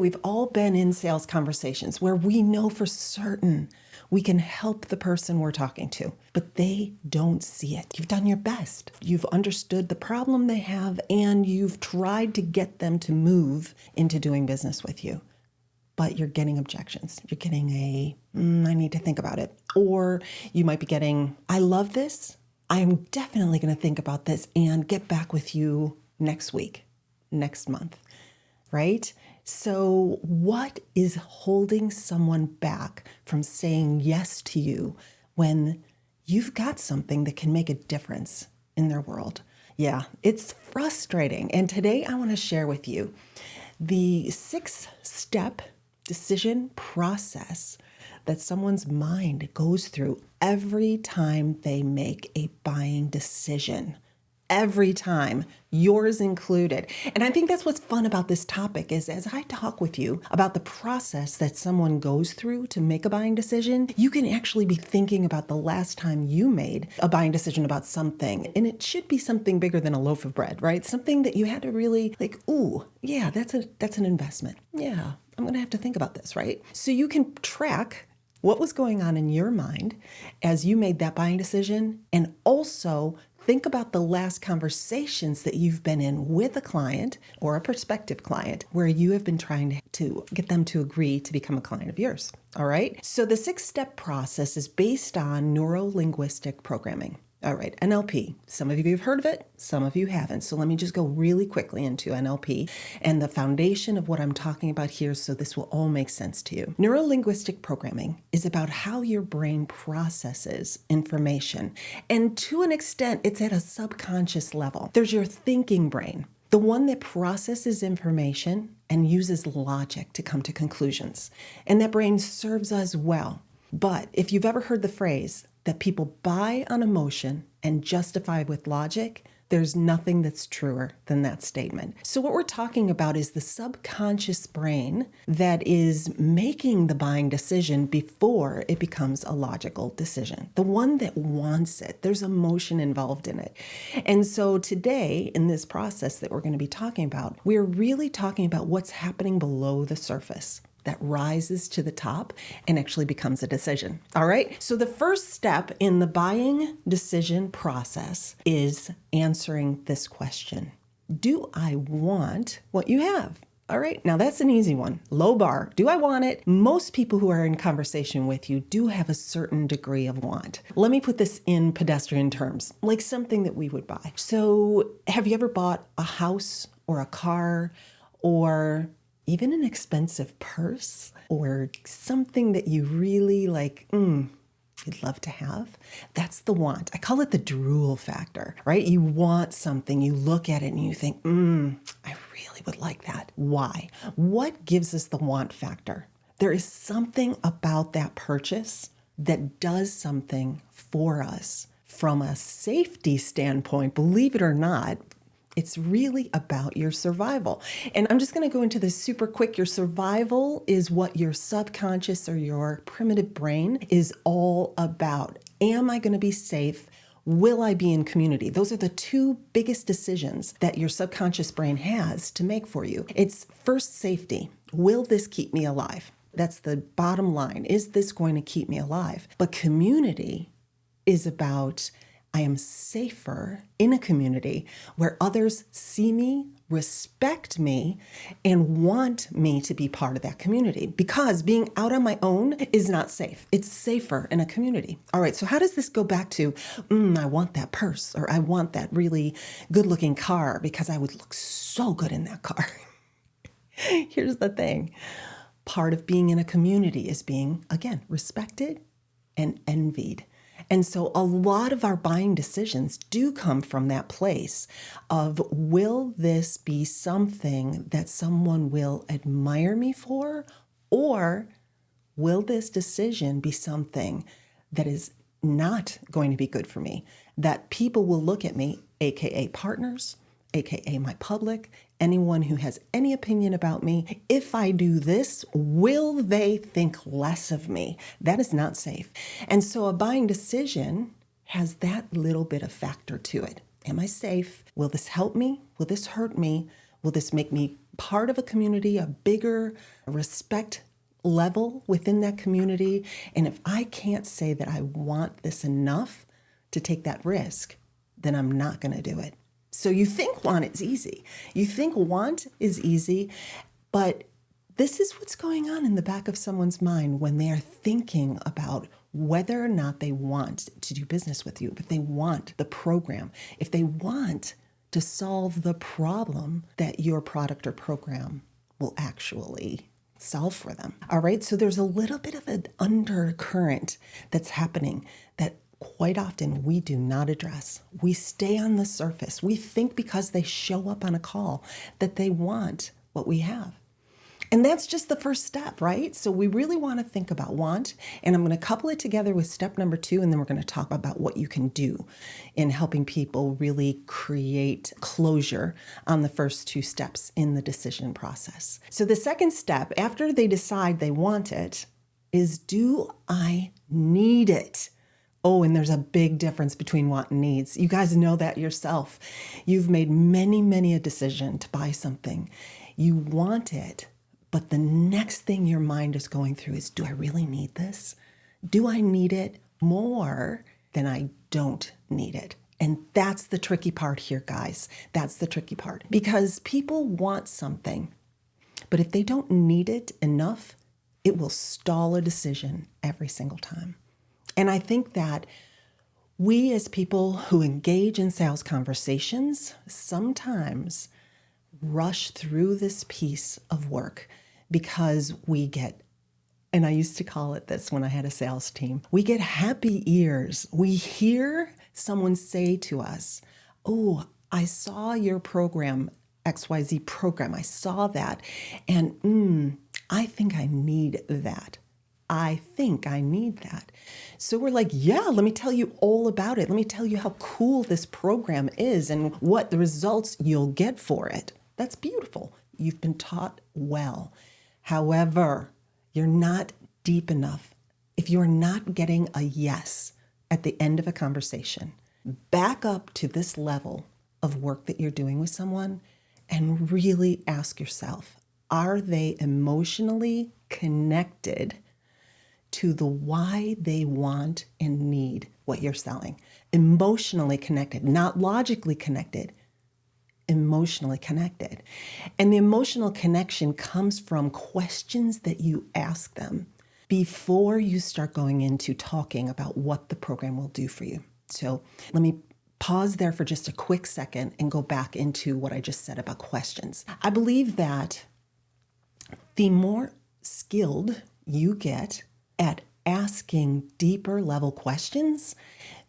We've all been in sales conversations where we know for certain we can help the person we're talking to, but they don't see it. You've done your best. You've understood the problem they have, and you've tried to get them to move into doing business with you. But you're getting objections. You're getting I need to think about it. Or you might be getting, I love this. I am definitely going to think about this and get back with you next week, next month, right? So what is holding someone back from saying yes to you when you've got something that can make a difference in their world? Yeah, it's frustrating. And today I want to share with you the 6-step decision process that someone's mind goes through every time they make a buying decision. Every time, yours included. And I think that's what's fun about this topic is as I talk with you about the process that someone goes through to make a buying decision, you can actually be thinking about the last time you made a buying decision about something. And it should be something bigger than a loaf of bread, right? Something that you had to really ooh, yeah, that's an investment. Yeah, I'm going to have to think about this, right? So you can track what was going on in your mind as you made that buying decision, and also think about the last conversations that you've been in with a client or a prospective client where you have been trying to get them to agree to become a client of yours. All right. So the 6-step process is based on neuro-linguistic programming. All right, NLP. Some of you have heard of it, some of you haven't. So let me just go really quickly into NLP and the foundation of what I'm talking about here so this will all make sense to you. Neuro-linguistic programming is about how your brain processes information. And to an extent, it's at a subconscious level. There's your thinking brain, the one that processes information and uses logic to come to conclusions. And that brain serves us well. But if you've ever heard the phrase that people buy on emotion and justify with logic, there's nothing that's truer than that statement. So what we're talking about is the subconscious brain that is making the buying decision before it becomes a logical decision. The one that wants it. There's emotion involved in it. And so today, in this process that we're going to be talking about, we're really talking about what's happening below the surface that rises to the top and actually becomes a decision. All right. So the first step in the buying decision process is answering this question. Do I want what you have? All right. Now that's an easy one. Low bar. Do I want it? Most people who are in conversation with you do have a certain degree of want. Let me put this in pedestrian terms, like something that we would buy. So have you ever bought a house or a car or even an expensive purse or something that you really you'd love to have? That's the want. I call it the drool factor, right? You want something, you look at it and you think, I really would like that. Why? What gives us the want factor? There is something about that purchase that does something for us from a safety standpoint, believe it or not. It's really about your survival. And I'm just going to go into this super quick. Your survival is what your subconscious or your primitive brain is all about. Am I going to be safe? Will I be in community? Those are the two biggest decisions that your subconscious brain has to make for you. It's first safety. Will this keep me alive? That's the bottom line. Is this going to keep me alive? But community is about I am safer in a community where others see me, respect me, and want me to be part of that community, because being out on my own is not safe. It's safer in a community. All right, so how does this go back to, I want that purse, or I want that really good-looking car because I would look so good in that car? Here's the thing. Part of being in a community is being, again, respected and envied. And so a lot of our buying decisions do come from that place of, will this be something that someone will admire me for? Or will this decision be something that is not going to be good for me? That people will look at me, AKA partners, AKA my public, anyone who has any opinion about me. If I do this, will they think less of me? That is not safe. And so a buying decision has that little bit of factor to it. Am I safe? Will this help me? Will this hurt me? Will this make me part of a community, a bigger respect level within that community. And if I can't say that I want this enough to take that risk, then I'm not going to do it. So you think want is easy. You think want is easy, but this is what's going on in the back of someone's mind when they are thinking about whether or not they want to do business with you, if they want the program, if they want to solve the problem that your product or program will actually solve for them. All right, so there's a little bit of an undercurrent that's happening that quite often we do not address. We stay on the surface. We think because they show up on a call that they want what we have. And that's just the first step, right? So we really want to think about want, and I'm going to couple it together with step number 2, and then we're going to talk about what you can do in helping people really create closure on the first 2 steps in the decision process. So the second step, after they decide they want it, is do I need it? Oh, and there's a big difference between want and needs. You guys know that yourself. You've made many a decision to buy something. You want it. But the next thing your mind is going through is, do I really need this? Do I need it more than I don't need it? And that's the tricky part here, guys. That's the tricky part. Because people want something, but if they don't need it enough, it will stall a decision every single time. And I think that we as people who engage in sales conversations sometimes rush through this piece of work because we get, and I used to call it this when I had a sales team, we get happy ears. We hear someone say to us, oh, I saw your program, XYZ program. I saw that, and I think I need that. I think I need that. So we're like, yeah, let me tell you all about it. Let me tell you how cool this program is and what the results you'll get for it. That's beautiful. You've been taught well. However, you're not deep enough. If you're not getting a yes at the end of a conversation, back up to this level of work that you're doing with someone and really ask yourself, are they emotionally connected to the why they want and need what you're selling? Emotionally connected, not logically connected. Emotionally connected. And the emotional connection comes from questions that you ask them before you start going into talking about what the program will do for you. So let me pause there for just a quick second and go back into what I just said about questions. I believe that the more skilled you get at asking deeper level questions,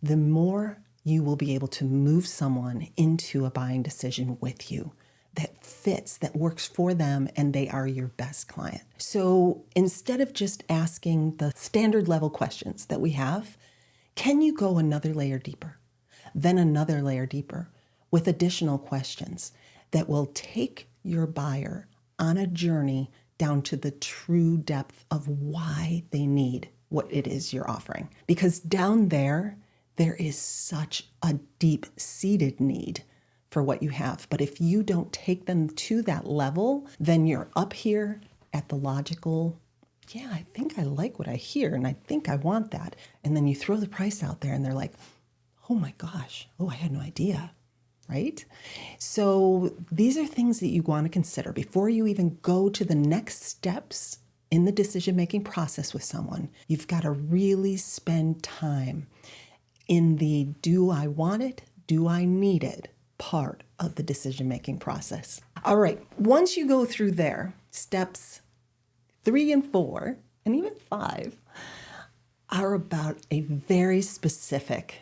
the more you will be able to move someone into a buying decision with you that fits, that works for them, and they are your best client. So instead of just asking the standard level questions that we have, can you go another layer deeper, then another layer deeper with additional questions that will take your buyer on a journey down to the true depth of why they need what it is you're offering? Because down there is such a deep-seated need for what you have. But if you don't take them to that level, then you're up here at the logical, yeah, I think I like what I hear and I think I want that. And then you throw the price out there and they're like, oh my gosh, oh, I had no idea, right? So these are things that you want to consider before you even go to the next steps in the decision-making process with someone. You've got to really spend time in the do I want it, do I need it part of the decision-making process. All right, once you go through there, steps 3 and 4, and even 5, are about a very specific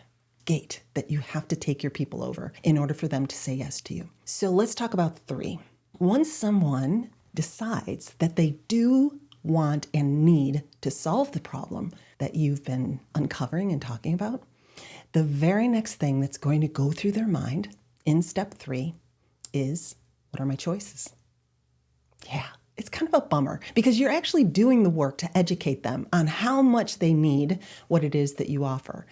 gate that you have to take your people over in order for them to say yes to you. So let's talk about 3. Once someone decides that they do want and need to solve the problem that you've been uncovering and talking about, the very next thing that's going to go through their mind in step 3 is, what are my choices? Yeah, it's kind of a bummer because you're actually doing the work to educate them on how much they need what it is that you offer.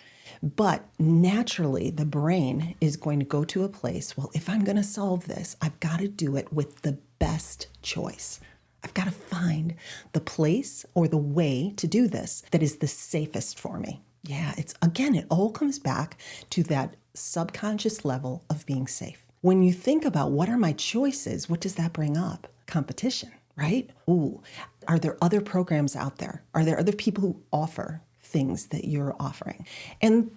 But naturally, the brain is going to go to a place, well, if I'm going to solve this, I've got to do it with the best choice. I've got to find the place or the way to do this that is the safest for me. Yeah, it all comes back to that subconscious level of being safe. When you think about what are my choices, what does that bring up? Competition, right? Ooh, are there other programs out there? Are there other people who offer things that you're offering? And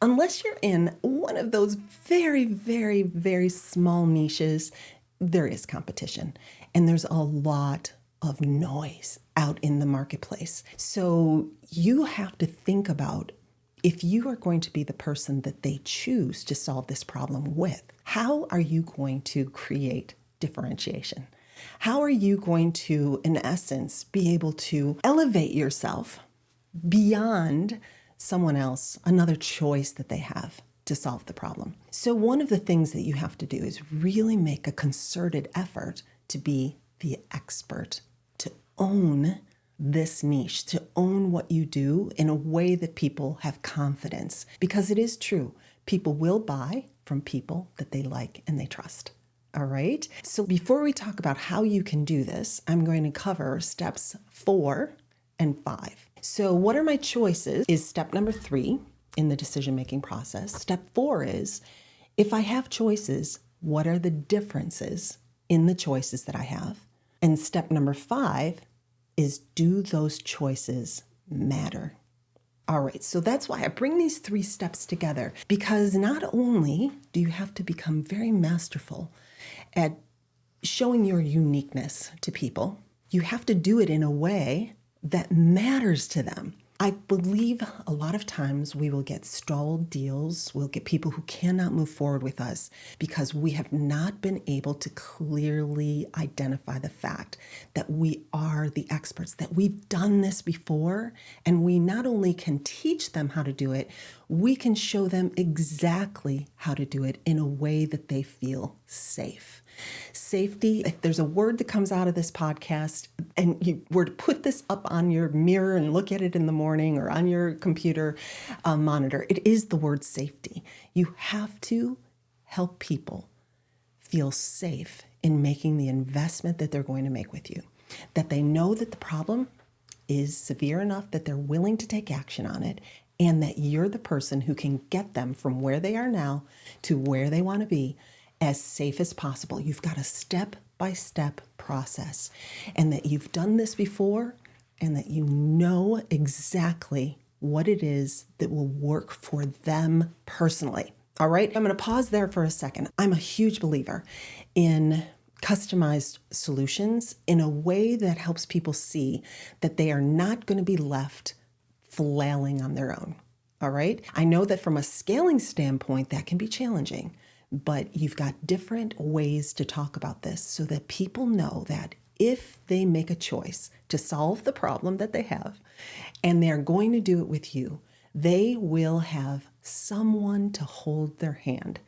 unless you're in one of those very, very, very small niches, there is competition. And there's a lot of noise out in the marketplace. So you have to think about, if you are going to be the person that they choose to solve this problem with, how are you going to create differentiation? How are you going to, in essence, be able to elevate yourself beyond someone else, another choice that they have to solve the problem? So one of the things that you have to do is really make a concerted effort to be the expert, to own this niche, to own what you do in a way that people have confidence. Because it is true, people will buy from people that they like and they trust. All right. So before we talk about how you can do this, I'm going to cover steps 4 and 5. So what are my choices is step number 3 in the decision-making process. Step 4 is, if I have choices, what are the differences in the choices that I have? And step number 5 is, do those choices matter? All right, so that's why I bring these 3 steps together, because not only do you have to become very masterful at showing your uniqueness to people, you have to do it in a way that matters to them. I believe a lot of times we will get stalled deals, we'll get people who cannot move forward with us because we have not been able to clearly identify the fact that we are the experts, that we've done this before, and we not only can teach them how to do it, we can show them exactly how to do it in a way that they feel safe. Safety, if there's a word that comes out of this podcast and you were to put this up on your mirror and look at it in the morning or on your computer monitor, it is the word safety. You have to help people feel safe in making the investment that they're going to make with you, that they know that the problem is severe enough that they're willing to take action on it, and that you're the person who can get them from where they are now to where they want to be as safe as possible. You've got a step-by-step process, and that you've done this before, and that you know exactly what it is that will work for them personally. All right, I'm going to pause there for a second. I'm a huge believer in customized solutions in a way that helps people see that they are not going to be left flailing on their own. All right, I know that from a scaling standpoint, that can be challenging. But you've got different ways to talk about this so that people know that if they make a choice to solve the problem that they have, and they're going to do it with you, they will have someone to hold their hand,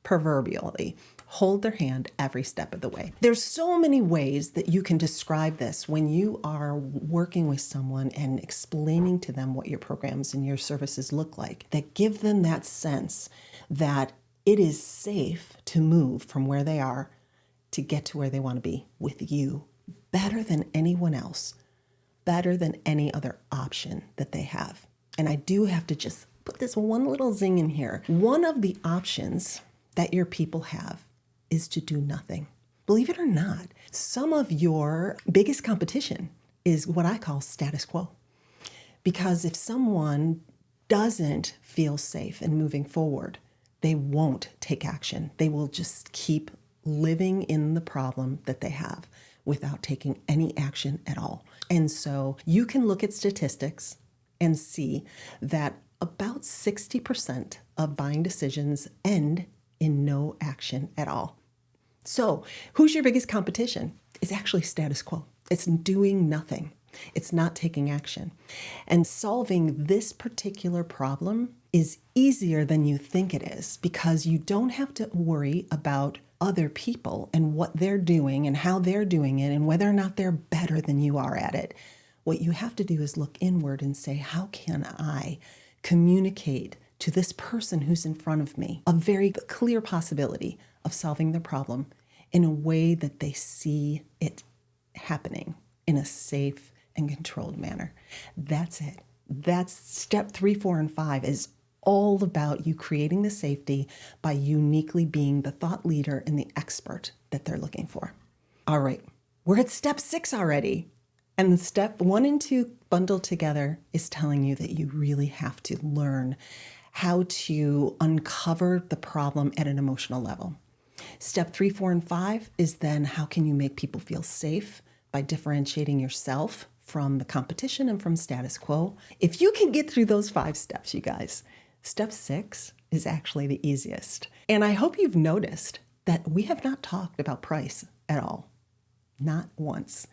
proverbially, hold their hand every step of the way. There's so many ways that you can describe this when you are working with someone and explaining to them what your programs and your services look like, that give them that sense that it is safe to move from where they are to get to where they want to be with you, better than anyone else, better than any other option that they have. And I do have to just put this one little zing in here. One of the options that your people have is to do nothing. Believe it or not, some of your biggest competition is what I call status quo. Because if someone doesn't feel safe in moving forward, they won't take action. They will just keep living in the problem that they have without taking any action at all. And so you can look at statistics and see that about 60% of buying decisions end in no action at all. So who's your biggest competition? It's actually status quo. It's doing nothing. It's not taking action. And solving this particular problem is easier than you think it is, because you don't have to worry about other people and what they're doing and how they're doing it and whether or not they're better than you are at it. What you have to do is look inward and say, how can I communicate to this person who's in front of me a very clear possibility of solving the problem in a way that they see it happening in a safe and controlled manner. That's it. That's step 3, 4, and 5 is all about you creating the safety by uniquely being the thought leader and the expert that they're looking for. All right, we're at step 6 already. And the step 1 and 2 bundled together is telling you that you really have to learn how to uncover the problem at an emotional level. Step 3, 4, and 5 is then how can you make people feel safe by differentiating yourself from the competition and from status quo. If you can get through those 5 steps, you guys, step 6 is actually the easiest. And I hope you've noticed that we have not talked about price at all. Not once.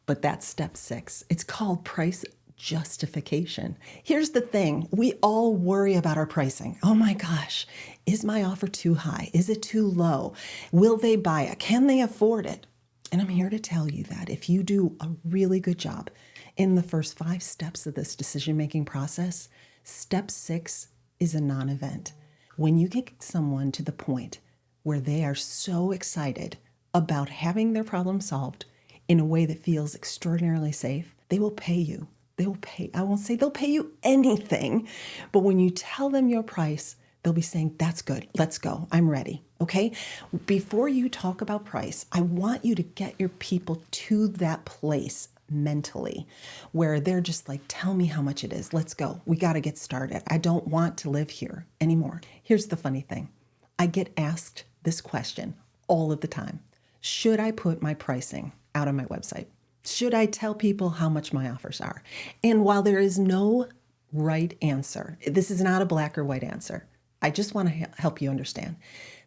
But that's step 6. It's called price justification. Here's the thing. We all worry about our pricing. Oh my gosh, is my offer too high? Is it too low? Will they buy it? Can they afford it? And I'm here to tell you that if you do a really good job in the first 5 steps of this decision-making process, step 6 is a non-event. When you get someone to the point where they are so excited about having their problem solved in a way that feels extraordinarily safe, they will pay you. I won't say they'll pay you anything, but when you tell them your price, they'll be saying, that's good, let's go, I'm ready, okay? Before you talk about price, I want you to get your people to that place mentally where they're just like, tell me how much it is, let's go, we gotta get started. I don't want to live here anymore. Here's the funny thing. I get asked this question all of the time. Should I put my pricing out on my website? Should I tell people how much my offers are? And while there is no right answer, this is not a black or white answer. I just want to help you understand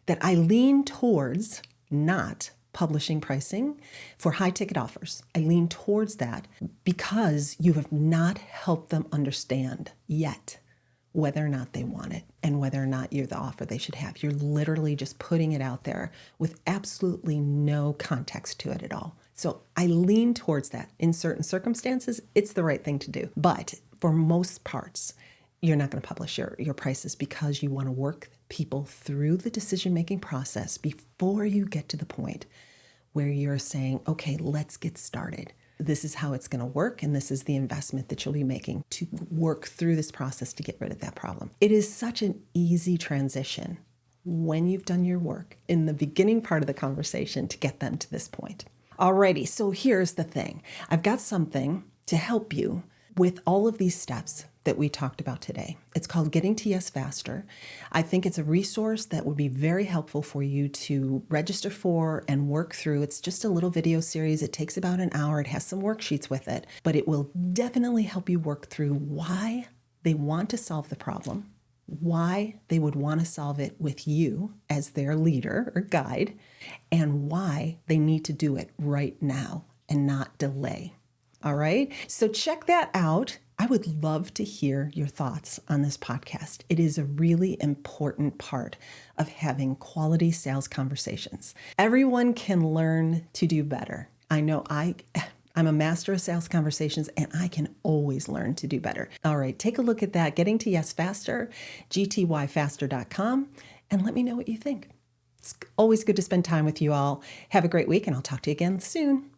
that I lean towards not publishing pricing for high ticket offers. I lean towards that because you have not helped them understand yet whether or not they want it and whether or not you're the offer they should have. You're literally just putting it out there with absolutely no context to it at all. So I lean towards that. In certain circumstances, it's the right thing to do. But for most parts, you're not going to publish your prices because you want to work people through the decision-making process before you get to the point where you're saying, okay, let's get started. This is how it's going to work, and this is the investment that you'll be making to work through this process to get rid of that problem. It is such an easy transition when you've done your work in the beginning part of the conversation to get them to this point. Alrighty, so here's the thing. I've got something to help you with all of these steps that we talked about today. It's called Getting to Yes Faster. I think it's a resource that would be very helpful for you to register for and work through. It's just a little video series. It takes about an hour. It has some worksheets with it, but it will definitely help you work through why they want to solve the problem, why they would want to solve it with you as their leader or guide, and why they need to do it right now and not delay. All right, so check that out. I would love to hear your thoughts on this podcast. It is a really important part of having quality sales conversations. Everyone can learn to do better. I know I'm a master of sales conversations, and I can always learn to do better. All right, take a look at that. Getting to Yes Faster, gtyfaster.com, and let me know what you think. It's always good to spend time with you all. Have a great week, and I'll talk to you again soon.